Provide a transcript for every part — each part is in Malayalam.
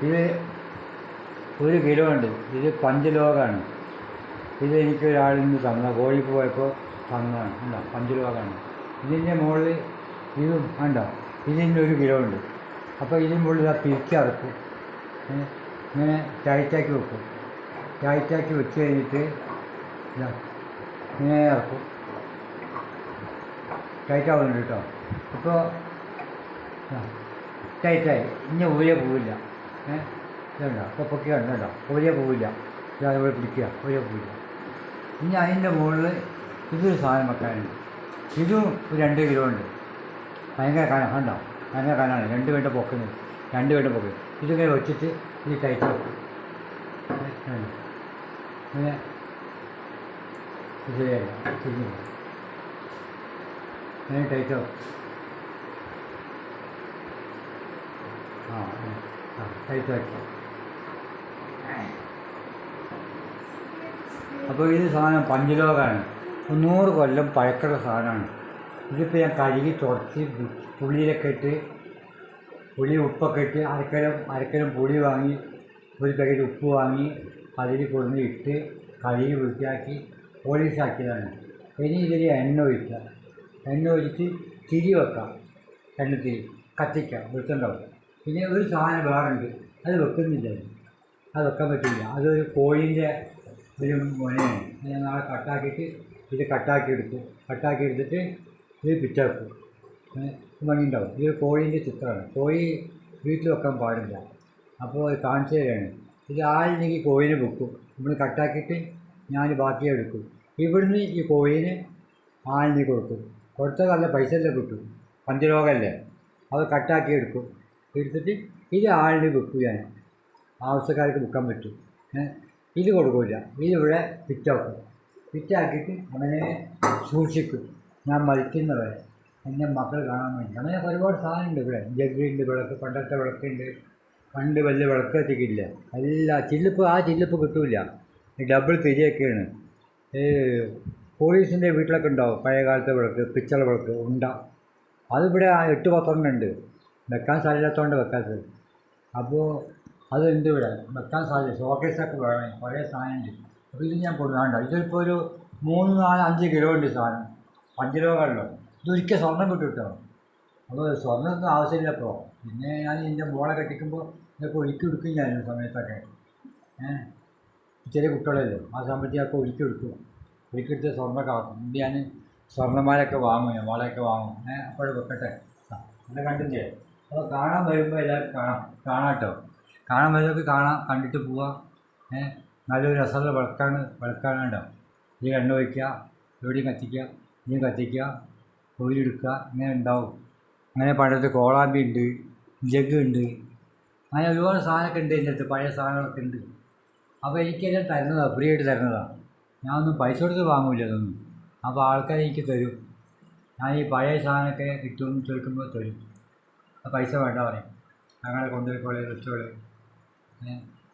ഇത് 1 കിലോ ഉണ്ട്. ഇത് പഞ്ചലോകമാണ്. ഇത് എനിക്കൊരാളിൽ നിന്ന് തന്നതാണ്. കോഴിക്ക് പോയപ്പോൾ തന്നതാണ്. ഉണ്ടോ, പഞ്ചലോകമാണ്. ഇതിൻ്റെ മുകളിൽ ഇതും ഉണ്ടോ, ഇതിൻ്റെ 1 കിലോ ഉണ്ട്. അപ്പോൾ ഇതിന് മുകളിൽ തിരിച്ചിറക്കും. ഇങ്ങനെ ടൈറ്റാക്കി വെക്കും. ടൈറ്റാക്കി വെച്ച് കഴിഞ്ഞിട്ട് ഇങ്ങനെ ഇറക്കും. ടൈറ്റാവുന്നുണ്ട് കേട്ടോ. ഇപ്പോൾ ടൈറ്റായി. ഇനി ഊരിയ പോവില്ല. ഇതുണ്ടോ, അപ്പോൾ പൊക്കി കണ്ടോ, ഊരിയ പോവില്ല. ഇതേപോലെ പിടിക്കുക, ഊരിയ പോവില്ല. ഇനി അതിൻ്റെ മുകളിൽ ഇതൊരു സാധനം വെക്കാനുണ്ട്. ഇതും 2 കിലോ ഉണ്ട്. ഭയങ്കര കനം കണ്ടോ, ഭയങ്കര കനാണ്. 2 വേണ്ട പൊക്കുന്നത്, 2 വേണ്ട പൊക്കുന്നത്. ഇതിങ്ങനെ വെച്ചിട്ട് ഇത് ടൈറ്റ് വെക്കും. ഇങ്ങനെ ശരിയല്ല, തിരിഞ്ഞു പോകും. അങ്ങനെ ടൈറ്റ് വെക്കും. ടൈറ്റ് വയ്ക്കും. അപ്പോൾ ഇത് സാധനം പഞ്ചലോകമാണ്. 100 കൊല്ലം പഴക്കമുള്ള സാധനമാണ്. ഇതിപ്പോൾ ഞാൻ കഴുകി തുടച്ച് പുളിയിലൊക്കെ ഇട്ട്, പുളി ഉപ്പൊക്കെ ഇട്ട് അരക്കലം പുളി വാങ്ങി, 1 പാക്കറ്റ് ഉപ്പ് വാങ്ങി അതിൽ കൊടുന്ന് ഇട്ട് കഴുകി വൃത്തിയാക്കി പോളീസാക്കിയതാണ്. ഇനി ഇതിൽ എണ്ണ ഒഴിക്കുക. എണ്ണ ഒഴിച്ച് തിരി വെക്കാം. എണ്ണത്തിരി കത്തിക്കാം, വെളുത്തുണ്ടാവും. പിന്നെ ഒരു സാധനം വേറുണ്ട്, അത് വെക്കുന്നില്ല. അത് വെക്കാൻ പറ്റില്ല. അതൊരു കോഴീൻ്റെ ഒരു മുനയാണ്. ഞാൻ നാളെ കട്ടാക്കിയിട്ട് ഇത് കട്ടാക്കി എടുത്തിട്ട് ഇത് പിറ്റാക്കും. ഭംഗിയുണ്ടാവും. ഇത് കോഴീൻ്റെ ചിത്രമാണ്. കോഴി വീട്ടിൽ വെക്കാൻ പാടില്ല. അപ്പോൾ അത് കാണിച്ചു തരാണ്. ഇത് ആളില്ലെങ്കിൽ കോഴീനെ വെക്കും. നമ്മൾ കട്ടാക്കിയിട്ട് ഞാൻ ബാക്കി എടുക്കും. ഇവിടുന്ന് ഈ കോഴീനെ ആളിന് കൊടുക്കും. കൊടുത്താൽ നല്ല പൈസ എല്ലാം കിട്ടും. പഞ്ചലോകമല്ലേ. അത് കട്ടാക്കി എടുത്തിട്ട് ഇത് ആളിന് വെക്കും. ഞാൻ ആവശ്യക്കാർക്ക് വിൽക്കാൻ പറ്റും. ഇത് കൊടുക്കില്ല. ഇതിവിടെ പിറ്റാക്കും. പിറ്റാക്കിയിട്ട് അങ്ങനെ സൂക്ഷിക്കും. ഞാൻ മരിക്കുന്നവരെ എൻ്റെ മക്കൾ കാണാൻ വേണ്ടി. അങ്ങനെ ഒരുപാട് സാധനമുണ്ട് ഇവിടെ. ജഗ്ഗുണ്ട്, വിളക്ക്, പണ്ടത്തെ വിളക്കുണ്ട്. പണ്ട് വലിയ വിളക്ക് എത്തിക്കില്ല. എല്ലാ ചില്ലിപ്പ് കിട്ടില്ല. ഡബിൾ തിരിയൊക്കെയാണ്. പോലീസിൻ്റെ വീട്ടിലൊക്കെ ഉണ്ടാവും പഴയ കാലത്തെ വിളക്ക്, പിച്ചള വിളക്ക് ഉണ്ട. അതിവിടെ 8-10 ഉണ്ട്. വെക്കാൻ സാധ്യതത്തോണ്ട് വെക്കാത്തത്. അപ്പോൾ അതുണ്ട് ഇവിടെ. വെക്കാൻ സാധ്യത ഷോക്കേസൊക്കെ വേണം. പഴയ സാധനമുണ്ട്. അപ്പോൾ ഇത് ഞാൻ കൊടുക്കാണ്ടോ. ഇതിപ്പോൾ ഒരു 3, 4, 5 കിലോ ഉണ്ട് സാധനം. പഞ്ചലോകമല്ലോ. ഇതൊരിക്കൽ സ്വർണ്ണം കിട്ടും കേട്ടോ. അപ്പോൾ സ്വർണ്ണമൊന്നും ആവശ്യമില്ല. അപ്പോൾ പിന്നെ ഞാൻ എൻ്റെ മോളെ കെട്ടിക്കുമ്പോൾ ഇതൊക്കെ ഒഴുക്കി ഞാൻ സമയത്തൊക്കെ ചെറിയ കുട്ടികളല്ലേ, ആ സമയത്തൊക്കെ ഒഴുക്കിയെടുത്ത് സ്വർണ്ണമൊക്കെ ആക്കും. എന്നിട്ട് ഞാൻ സ്വർണ്ണമാലൊക്കെ വാങ്ങും, ഞാൻ വളയൊക്കെ വാങ്ങും. അപ്പോഴും വെക്കട്ടെ. അങ്ങനെ കണ്ടില്ലേ. അപ്പോൾ കാണാൻ വരുമ്പോൾ എല്ലാവരും കാണാം കേട്ടോ. കാണാൻ വരുന്നവർക്ക് കാണാം, കണ്ടിട്ട് പോവാം. നല്ലൊരു രസമുള്ള വിളക്കാണ് കേട്ടോ. ഈ എണ്ണ ഒഴിക്കുക, എവിടെയും കത്തിക്കുക, ഇനിയും കത്തിക്കുക, കോരിയെടുക്കുക. ഇങ്ങനെ ഉണ്ടാവും. അങ്ങനെ പണ്ടത്തെ കോളാമ്പി ഉണ്ട്, ജഗ് ഉണ്ട്, അങ്ങനെ ഒരുപാട് സാധനമൊക്കെ ഉണ്ട്. എൻ്റെ അടുത്ത് പഴയ സാധനങ്ങളൊക്കെ ഉണ്ട്. അപ്പോൾ എനിക്കെല്ലാം തരുന്നതാണ്, ഫ്രീ ആയിട്ട് തരുന്നതാണ്. ഞാൻ ഒന്നും പൈസ കൊടുത്ത് വാങ്ങില്ല അതൊന്നും. അപ്പോൾ ആൾക്കാർ എനിക്ക് തരും. ഞാൻ ഈ പഴയ സാധനമൊക്കെ കിട്ടുമെന്ന് ചോദിക്കുമ്പോൾ തരും. ആ പൈസ വേണ്ട പറയും. അങ്ങനെ കൊണ്ടുപോയിക്കോളെ, വെച്ചോളെ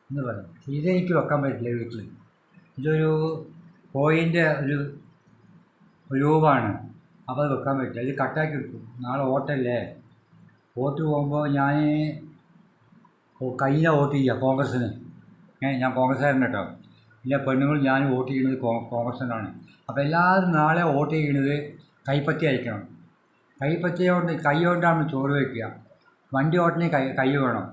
എന്ന് പറയും. ഇതെനിക്ക് വെക്കാൻ പറ്റില്ല വീട്ടിൽ. ഇതൊരു കോയിൻ്റെ ഒരു രൂപമാണ്. അപ്പോൾ അത് വെക്കാൻ പറ്റില്ല. ഇത് കട്ടാക്കി എടുക്കും. നാളെ വോട്ടല്ലേ. വോട്ട് പോകുമ്പോൾ ഞാൻ കയ്യിലാണ് വോട്ട് ചെയ്യുക കോൺഗ്രസ്സിന്. ഞാൻ കോൺഗ്രസ്സുകാരൻ കേട്ടോ. പിന്നെ പെണ്ണുങ്ങൾ ഞാൻ വോട്ട് ചെയ്യുന്നത് കോൺഗ്രസ്സിനാണ്. അപ്പോൾ എല്ലാവരും നാളെ വോട്ട് ചെയ്യുന്നത് കൈപ്പത്തി അയക്കണം. കൈ കൊണ്ടാണ് ചോറ് വയ്ക്കുക. വണ്ടി ഓട്ടണേ കൈ വേണം.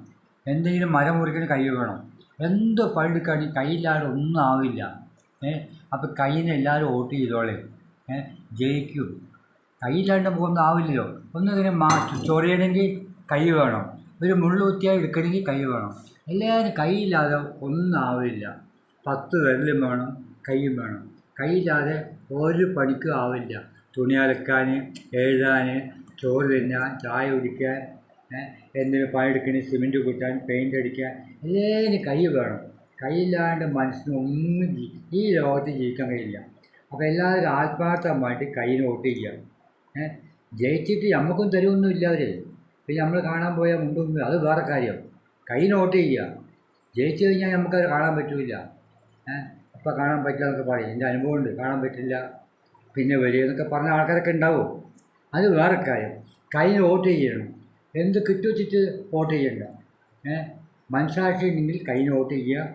എന്തെങ്കിലും മരം മുറിക്കണേ കൈ വേണം. എന്ത് പണിയെടുക്കുകയാണെങ്കിൽ കൈയില്ലാതെ ഒന്നും ആവില്ല. അപ്പോൾ കയ്യിന് എല്ലാവരും വോട്ട് ചെയ്തോളേ. ജയിക്കും. കൈയില്ലാണ്ട് നമുക്കൊന്നും ആവില്ലല്ലോ. ഒന്നിങ്ങനെ ചൊറിയണമെങ്കിൽ കൈ വേണം. ഒരു മുള്ളുകുത്തിയാൽ എടുക്കണമെങ്കിൽ കൈ വേണം. എല്ലാവരും കൈയില്ലാതെ ഒന്നും ആവില്ല. 10 വിരലും വേണം, കൈയും വേണം. കൈയില്ലാതെ ഒരു പണിക്കും ആവില്ല. തുണി അലക്കാൻ, എഴുതാൻ, ചോറ് തിന്നാൻ, ചായ കുടിക്കാൻ, എന്തെങ്കിലും പണിയെടുക്കണേ, സിമെൻറ്റ് കൂട്ടാൻ, പെയിൻ്റ് അടിക്കാൻ, എല്ലാവരും കൈ വേണം. കൈയില്ലാണ്ട് മനുഷ്യനൊന്നും ഈ ലോകത്ത് ജീവിക്കാൻ കഴിയില്ല. അപ്പോൾ എല്ലാവരും ആത്മാർത്ഥമായിട്ട് കൈയിന് വോട്ട് ചെയ്യുക. ജയിച്ചിട്ട് നമുക്കും തരുമൊന്നുമില്ല അവർ. പിന്നെ നമ്മൾ കാണാൻ പോയാൽ മുമ്പൊന്നും, അത് വേറെ കാര്യം. കൈയിന് വോട്ട് ചെയ്യുക. ജയിച്ചു കഴിഞ്ഞാൽ നമുക്കത് കാണാൻ പറ്റില്ല. അപ്പോൾ കാണാൻ പറ്റില്ല എന്നൊക്കെ പറയും. എൻ്റെ അനുഭവമുണ്ട്, കാണാൻ പറ്റില്ല, പിന്നെ വരികയെന്നൊക്കെ പറഞ്ഞ ആൾക്കാരൊക്കെ ഉണ്ടാവും. അത് വേറെ കാര്യം. കൈയിന് വോട്ട് ചെയ്യണം. എന്ത് കിട്ടുവെച്ചിട്ട് വോട്ട് ചെയ്യണ്ട. മനസാക്ഷി ഉണ്ടെങ്കിൽ കയ്യിൽ വോട്ട് ചെയ്യുക,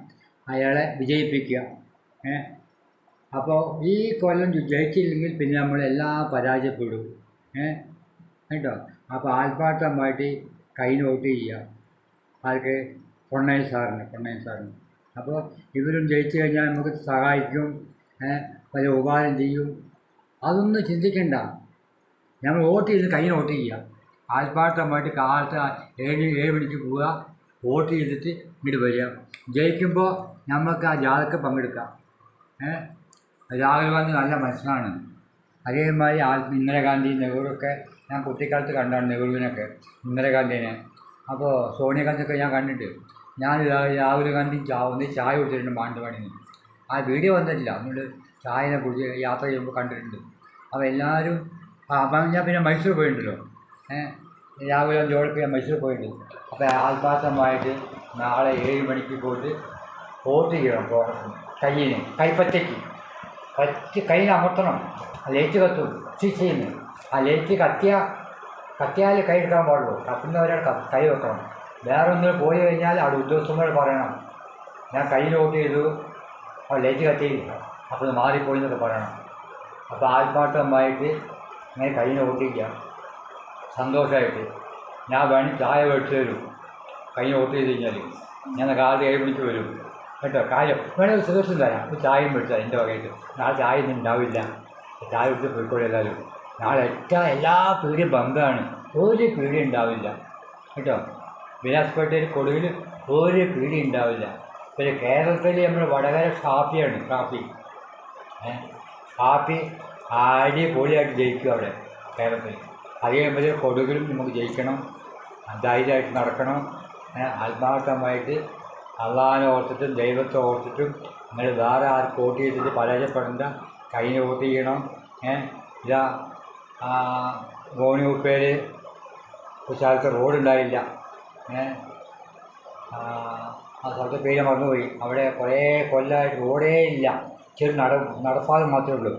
അയാളെ വിജയിപ്പിക്കുക. അപ്പോൾ ഈ കൊല്ലം ജയിച്ചില്ലെങ്കിൽ പിന്നെ നമ്മളെല്ലാം പരാജയപ്പെടും. കേട്ടോ. അപ്പോൾ ആത്മാർത്ഥമായിട്ട് കയ്യിൽ വോട്ട് ചെയ്യുക. ആർക്ക്? പൊണ്ണൻ സാറിന്. അപ്പോൾ ഇവരും ജയിച്ചു കഴിഞ്ഞാൽ നമുക്ക് സഹായിക്കും, വലിയ ഉപകാരം ചെയ്യും. അതൊന്നും ചിന്തിക്കണ്ട. നമ്മൾ വോട്ട് ചെയ്ത് കയ്യിൽ വോട്ട് ചെയ്യുക. ആത്മാർത്ഥമായിട്ട് കാലത്ത് 7 മണിക്ക് പോവുക, വോട്ട് ചെയ്തിട്ട് ഇങ്ങോട്ട് വരിക. ജയിക്കുമ്പോൾ നമുക്ക് ആ ജാഥയ്ക്ക് പങ്കെടുക്കാം. രാഹുൽ ഗാന്ധി നല്ല മനുഷ്യനാണ്. അതേമാതിരി ഇന്ദിരാഗാന്ധി, നെഹ്റുവൊക്കെ ഞാൻ കുട്ടിക്കാലത്ത് കണ്ടാണ്, നെഹ്റുവിനൊക്കെ, ഇന്ദിരാഗാന്ധിനെ. അപ്പോൾ സോണിയാഗാന്ധിയൊക്കെ ഞാൻ കണ്ടിട്ട്. ഞാൻ രാഹുൽ ഗാന്ധി ചായ കുടിച്ചിട്ടുണ്ട് മാനന്തവാടിയിൽ. ആ വീഡിയോ വന്നിട്ടില്ല, അതുകൊണ്ട് ചായനെ കുടിച്ച് യാത്ര ചെയ്യുമ്പോൾ കണ്ടിട്ടുണ്ട്. അപ്പോൾ എല്ലാവരും അപ്പം ഞാൻ പിന്നെ മൈസൂർ പോയിട്ടുണ്ടല്ലോ. രാഹുൽ ഗാന്ധി ഓടിക്ക് ഞാൻ മൈസൂർ പോയിട്ടുണ്ട്. അപ്പോൾ ആത്മാർത്ഥമായിട്ട് നാളെ 7 മണിക്ക് പോയിട്ട് വോട്ട് ചെയ്യണം. കൈപ്പറ്റയ്ക്ക് കയ്യിൽ അമർത്തണം. ലൈറ്റ് കത്തും ചെയ്യുന്നു. ആ ലൈറ്റ് കത്തിയാൽ കൈ എടുക്കാൻ പാടുള്ളൂ. കത്തുന്നവരാണ് കൈ വെക്കണം. വേറെ ഒന്നിൽ പോയി കഴിഞ്ഞാൽ അവിടെ ഉദ്യോഗസ്ഥന്മാർ പറയണം, ഞാൻ കയ്യിൽ വോട്ട് ചെയ്തു, ലൈറ്റ് കത്തിയില്ല, അപ്പോൾ മാറിപ്പോയി എന്നൊക്കെ പറയണം. അപ്പോൾ ആത്മാർത്ഥമായിട്ട് അങ്ങനെ കയ്യിൽ വോട്ട് ചെയ്യാം സന്തോഷമായിട്ട്. ഞാൻ വേണമെങ്കിൽ ചായ മേടിച്ച് തരും കയ്യിൽ വോട്ട് ചെയ്ത് കഴിഞ്ഞാൽ. ഞാൻ കാലത്ത് 7 മണിക്ക് വരും കേട്ടോ. കാര്യം വേണമെങ്കിൽ തീർച്ചയായും തരാം, ഒരു ചായയും മേടിച്ചാൽ എൻ്റെ വകയിട്ട്. നാളെ ചായ ഒന്നും ഉണ്ടാവില്ല, ചായ കുടിച്ച് പോയിക്കോളൂ എല്ലാവരും. നാളെ എല്ലാ പീടിയും ബന്ധാണ്, ഒരു പീടി ഉണ്ടാവില്ല കേട്ടോ. വിലാസ്പേട്ടയിൽ കൊടുവിൽ ഒരു പീടി ഉണ്ടാവില്ല. പിന്നെ കേരളത്തിൽ നമ്മൾ വടകര ഷാപ്പി അടിപൊളിയായിട്ട് ജയിക്കും അവിടെ കേരളത്തിൽ. അതേപോലെ കൊടുവിലും നമുക്ക് ജയിക്കണം, ധൈര്യമായിട്ട് നടക്കണം. ആത്മാർത്ഥമായിട്ട് അള്ളാഹിനെ ഓർത്തിട്ടും ദൈവത്തെ ഓർത്തിട്ടും നിങ്ങൾ വേറെ ആർക്ക് വോട്ട് ചെയ്തിട്ട് പരാജയപ്പെടേണ്ട, കയ്യിൽ വോട്ട് ചെയ്യണം. ഇതാ ഗോണിയൂപ്പേൽ ഒരു സ്ഥലത്ത് റോഡുണ്ടായില്ല. ആ സ്ഥലത്തെ പേര് മറന്നുപോയി. അവിടെ കുറേ കൊല്ലമായിട്ട് റോഡേ ഇല്ല, ചെറു നടപ്പാതെ മാത്രമേ ഉള്ളൂ.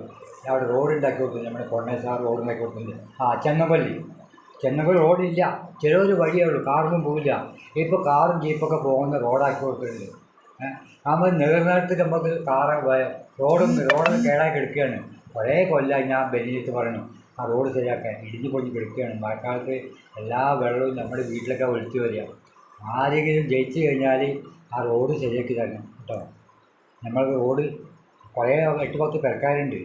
അവിടെ റോഡ് ഉണ്ടാക്കി കൊടുത്തില്ല, നമ്മുടെ കൊണ്ണേസാർ റോഡ് ഉണ്ടാക്കി കൊടുത്തിട്ടുണ്ട്. ചെന്നപ്പള്ളി റോഡില്ല, ചെറിയൊരു വഴിയേ ഉള്ളൂ, കാറൊന്നും പോവില്ല. ഇപ്പോൾ കാറും ജീപ്പൊക്കെ പോകുന്ന റോഡാക്കി കൊടുത്തിട്ടുണ്ട്. നമ്മൾ നേർനേരത്തേക്ക് നമുക്ക് റോഡൊന്ന് കേടാക്കി എടുക്കുകയാണ്. കുറേ കൊല്ലമായി ഞാൻ ബെന്നിയത്ത് പറയണം ആ റോഡ് ശരിയാക്കാൻ. ഇടിഞ്ഞു പൊഞ്ഞ് കിടക്കുകയാണ്. മഴക്കാലത്ത് എല്ലാ വെള്ളവും നമ്മുടെ വീട്ടിലൊക്കെ ഒഴിച്ചു വരിക. ആരെങ്കിലും ജയിച്ചു കഴിഞ്ഞാൽ ആ റോഡ് ശരിയാക്കി തരണം കേട്ടോ. നമ്മൾ റോഡ് കുറേ 8-10 പെരക്കാരുണ്ട്,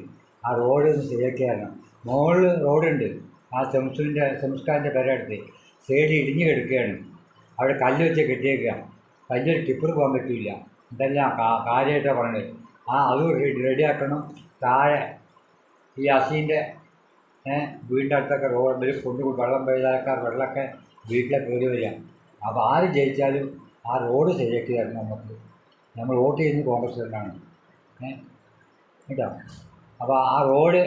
ആ റോഡ് ഒന്ന് ശരിയാക്കി തരണം. മുകളിൽ റോഡുണ്ട്, ആ സംസ്കാരൻ്റെ പേരടുത്ത് സൈഡ് ഇടിഞ്ഞ് കിടക്കുകയാണ്. അവിടെ കല്ല് വെച്ച് കെട്ടിയേക്കുക, വലിയൊരു ടിപ്പർ പോകാൻ പറ്റില്ല. ഇതെല്ലാം കാര്യമായിട്ടാണ് പറഞ്ഞത്. അത് റെഡിയാക്കണം. താഴെ ഈ അസീൻ്റെ വീടിൻ്റെ അടുത്തൊക്കെ റോഡ് വെള്ളം പെയ്താൽക്കാർ വെള്ളമൊക്കെ വീട്ടിലൊക്കെ കയറി വരിക. അപ്പോൾ ആര് ജയിച്ചാലും ആ റോഡ് ശരിയാക്കി തരണം നമുക്ക്. നമ്മൾ വോട്ട് ചെയ്യുന്നത് കോൺഗ്രസ്സുകാരനാണ് കേട്ടോ. അപ്പോൾ ആ റോഡ്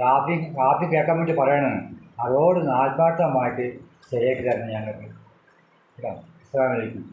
റാഫി കേൾക്കാൻ വേണ്ടി പറയണതാണ്. ആ റോഡ് ആത്മാർത്ഥമായിട്ട് ശരിയാക്കി തരണം ഞങ്ങൾക്ക് കേട്ടോ. അസ്സലാമു അലൈക്കും.